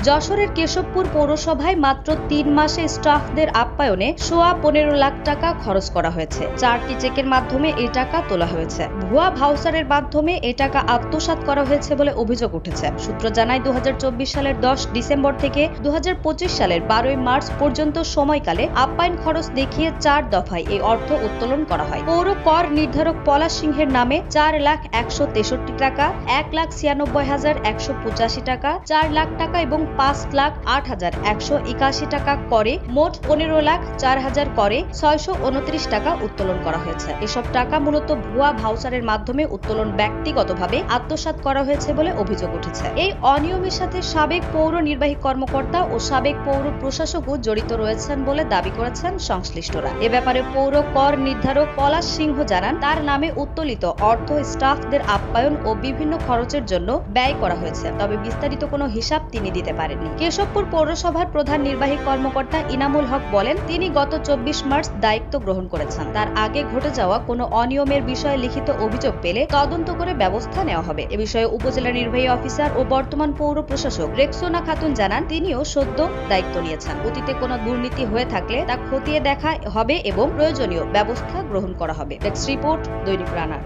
যশোরের কেশবপুর পৌরসভায় মাত্র ৩ মাসে স্টাফদের আপ্যায়নে সোয়া ১৫ লাখ টাকা খরচ করা হয়েছে। ৪টি চেকের মাধ্যমে এই টাকা তোলা হয়েছে। ভুয়া ভাউচারের মাধ্যমে এই টাকা আত্মসাৎ করা হয়েছে বলে অভিযোগ উঠেছে। সূত্র জানায় ২০২৪ সালের ১০ ডিসেম্বর থেকে ২০২৫ সালের ১২ মার্চ পর্যন্ত সময়কালে আপ্যায়ন খরচ দেখিয়ে ৪ দফায় এই অর্থ উত্তোলন করা হয়। পৌর কর নির্ধারক পলাশ সিংহের নামে ৪,১৬৩ টাকা, ১,৯৬,১৮৫ টাকা, ৪ লাখ টাকা এবং ৫,০৮,১৮১ টাকা করে মোট ১৫,০৪,০০০ করে ৬২৯ টাকা উত্তোলন করা হয়েছে। এসব টাকা মূলত ভুয়া ভাউচারের মাধ্যমে উত্তোলন ব্যক্তিগতভাবে আত্মসাৎ করা হয়েছে বলে অভিযোগ উঠেছে। এই অনিয়মের সাথে সাবেক পৌর নির্বাহী কর্মকর্তা ও সাবেক পৌর প্রশাসকও জড়িত রয়েছেন বলে দাবি করেছেন সংশ্লিষ্টরা। এ ব্যাপারে পৌর কর নির্ধারক পলাশ সিংহ জানান, তার নামে উত্তোলিত অর্থ স্টাফদের আপ্যায়ন ও বিভিন্ন খরচের জন্য ব্যয় করা হয়েছে, তবে বিস্তারিত কোনো হিসাব তিনি দিতে পারেননি। কেশবপুর পৌরসভার প্রধান নির্বাহী কর্মকর্তা ইনামুল হক বলেন, তিনি গত ২৪ মার্চ দায়িত্ব গ্রহণ করেছেন। তার আগে ঘটে যাওয়া কোনো অনিয়মের বিষয়ে লিখিত অভিযোগ পেলে তদন্ত করে ব্যবস্থা নেওয়া হবে। এ বিষয়ে উপজেলা নির্বাহী অফিসার ও বর্তমান পৌর প্রশাসক রেক্সোনা খাতুন জানান, তিনিও সদ্য দায়িত্ব নিয়েছেন। অতীতে কোনো দুর্নীতি হয়ে থাকলে তা খতিয়ে দেখা হবে এবং প্রয়োজনীয় ব্যবস্থা গ্রহণ করা হবে। ডেস্ক রিপোর্ট, দৈনিক রানা।